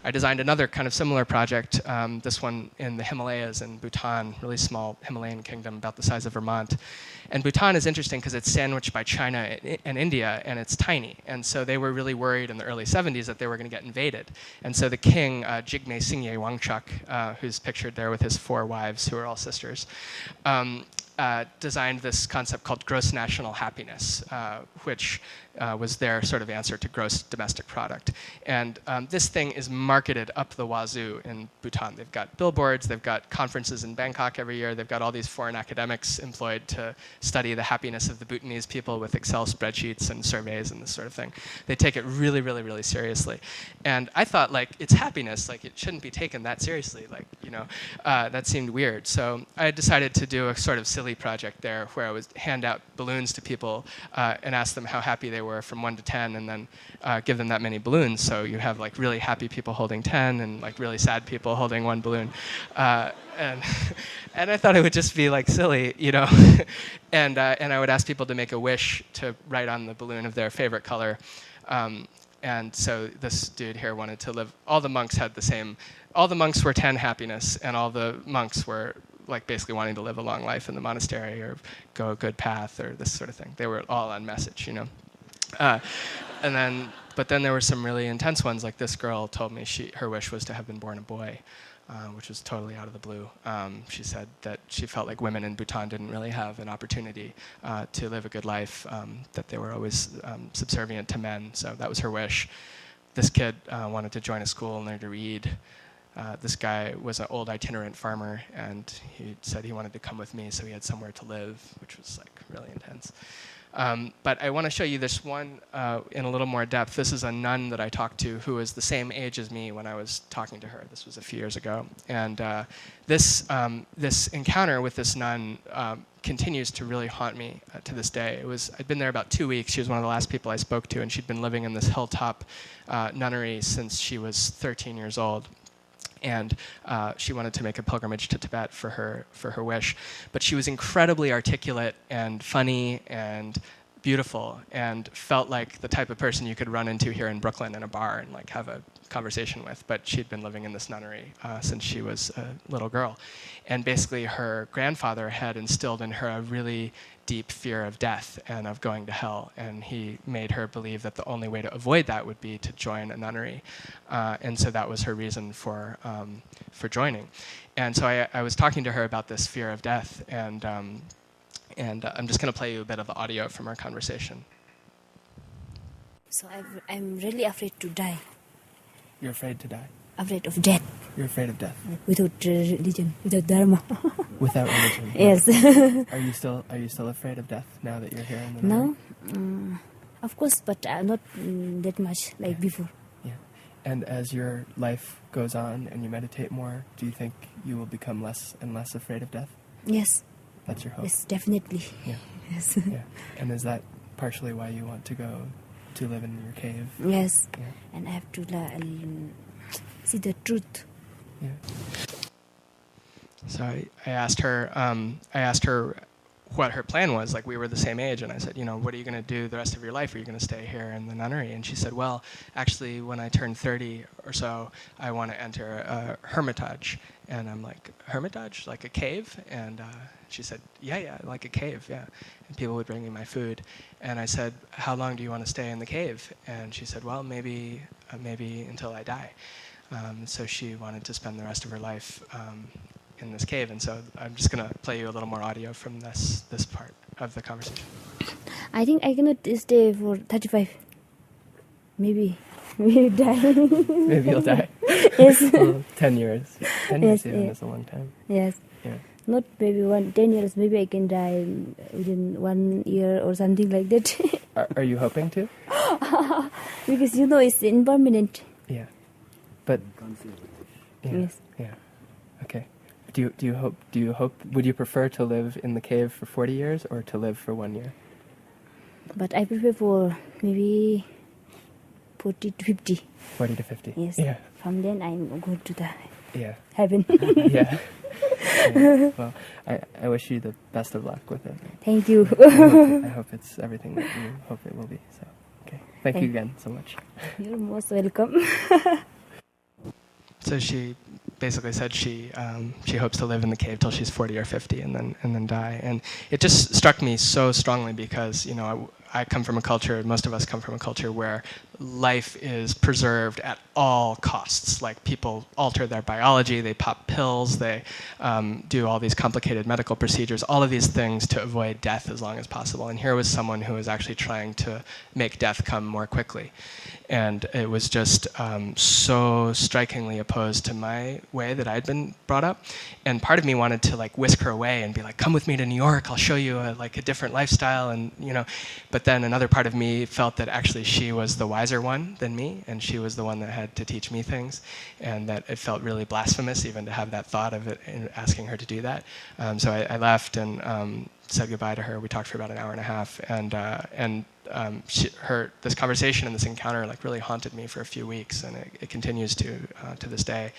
I designed another kind of similar project, this one in the Himalayas in Bhutan, really small Himalayan kingdom about the size of Vermont. And Bhutan is interesting because it's sandwiched by China and India, and it's tiny. And so they were really worried in the early 70s that they were going to get invaded. And so the king, Jigme Singye Wangchuck, who's pictured there with his 4 wives, who are all sisters, designed this concept called gross national happiness, which was their sort of answer to gross domestic product. And this thing is marketed up the wazoo in Bhutan. They've got billboards, they've got conferences in Bangkok every year, they've got all these foreign academics employed to study the happiness of the Bhutanese people with Excel spreadsheets and surveys and this sort of thing. They take it really, really, really seriously. And I thought, like, it's happiness, like, it shouldn't be taken that seriously, like, you know, that seemed weird. So I decided to do a sort of silly project there where I would hand out balloons to people and ask them how happy they were from 1 to 10, and then give them that many balloons. So you have like really happy people holding 10 and like really sad people holding 1 balloon. And I thought it would just be like silly, you know. And I would ask people to make a wish to write on the balloon of their favorite color. And so this dude here wanted to live, all the monks had the same, all the monks were 10 happiness, and all the monks were like basically wanting to live a long life in the monastery or go a good path or this sort of thing. They were all on message, you know. But then there were some really intense ones, like this girl told me her wish was to have been born a boy, which was totally out of the blue. She said that she felt like women in Bhutan didn't really have an opportunity to live a good life, that they were always subservient to men, so that was her wish. This kid wanted to join a school and learn to read. This guy was an old itinerant farmer, and he said he wanted to come with me so he had somewhere to live, which was like really intense. But I want to show you this one in a little more depth. This is a nun that I talked to who was the same age as me when I was talking to her. This was a few years ago. And this encounter with this nun continues to really haunt me to this day. I'd been there about 2 weeks. She was one of the last people I spoke to, and she'd been living in this hilltop nunnery since she was 13 years old. And she wanted to make a pilgrimage to Tibet for her wish. But she was incredibly articulate and funny and beautiful and felt like the type of person you could run into here in Brooklyn in a bar and like have a conversation with. But she'd been living in this nunnery since she was a little girl. And basically her grandfather had instilled in her a really deep fear of death and of going to hell, and he made her believe that the only way to avoid that would be to join a nunnery, and so that was her reason for joining. And so I was talking to her about this fear of death, and I'm just going to play you a bit of the audio from our conversation. So I'm really afraid to die. You're afraid to die? Afraid of death. You're afraid of death? Without religion, without dharma. Without religion? Yes. Are you still afraid of death now that you're here in the nunnery? No, of course, but not that much like before. Yeah. And as your life goes on and you meditate more, do you think you will become less and less afraid of death? Yes. That's your hope? Yes, definitely. Yeah. Yes. Yeah. And is that partially why you want to go to live in your cave? Yes. Yeah. And I have to see the truth. Yeah. So I asked her what her plan was. Like, we were the same age, and I said, you know, what are you going to do the rest of your life? Are you going to stay here in the nunnery? And she said, well, actually, when I turn 30 or so, I want to enter a hermitage. And I'm like, hermitage? Like a cave? And she said, yeah, like a cave, yeah. And people would bring me my food. And I said, how long do you want to stay in the cave? And she said, well, maybe until I die. So she wanted to spend the rest of her life in this cave, and so I'm just going to play you a little more audio from this part of the conversation. I think I cannot stay for 35. Maybe die. Maybe you'll die. Yes. Well, 10 years. 10 years Yes, even yeah. is a long time. Yes. Yeah. Not maybe 10 years. Maybe I can die within 1 year or something like that. Are you hoping to? Because it's impermanent. Yeah. But yeah, Yes. Yeah. Okay. Do you hope? Would you prefer to live in the cave for 40 years or to live for 1 year? But I prefer for maybe 40 to 50. 40 to 50. Yes. Yeah. From then I'm going to the heaven. Yeah. Yeah. Well, I wish you the best of luck with it. Thank you. I hope it's everything that you hope it will be. So, okay. Thank you again so much. You're most welcome. So she basically said she hopes to live in the cave till she's 40 or 50 and then die. And it just struck me so strongly because, you know, I come from a culture, most of us come from a culture where life is preserved at all costs. Like people alter their biology, they pop pills, they do all these complicated medical procedures, all of these things to avoid death as long as possible. And here was someone who was actually trying to make death come more quickly. And it was just so strikingly opposed to my way that I'd been brought up. And part of me wanted to like whisk her away and be like, come with me to New York, I'll show you a different lifestyle. And, you know, but then another part of me felt that actually she was the wiser one than me, and she was the one that had to teach me things, and that it felt really blasphemous even to have that thought of it and asking her to do that. So I left and said goodbye to her. We talked for about an hour and a half, and this conversation and this encounter like really haunted me for a few weeks, and it continues to this day.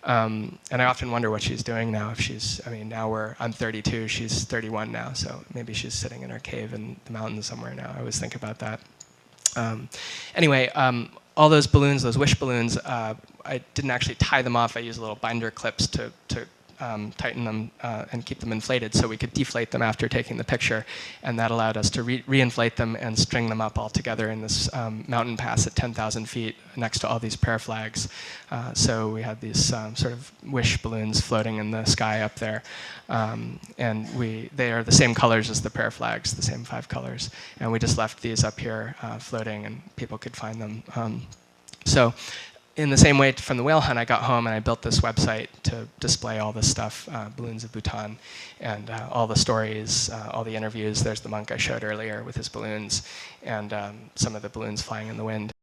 And I often wonder what she's doing now. If she's, I mean, I'm 32, she's 31 now, so maybe she's sitting in her cave in the mountains somewhere now. I always think about that. Anyway, all those balloons, those wish balloons, I didn't actually tie them off. I used little binder clips to tighten them and keep them inflated so we could deflate them after taking the picture. And that allowed us to reinflate them and string them up all together in this mountain pass at 10,000 feet next to all these prayer flags. So we had these sort of wish balloons floating in the sky up there. And they are the same colors as the prayer flags, the same 5 colors. And we just left these up here floating and people could find them. So in the same way from the whale hunt, I got home and I built this website to display all this stuff, Balloons of Bhutan, and all the stories, all the interviews. There's the monk I showed earlier with his balloons, and some of the balloons flying in the wind.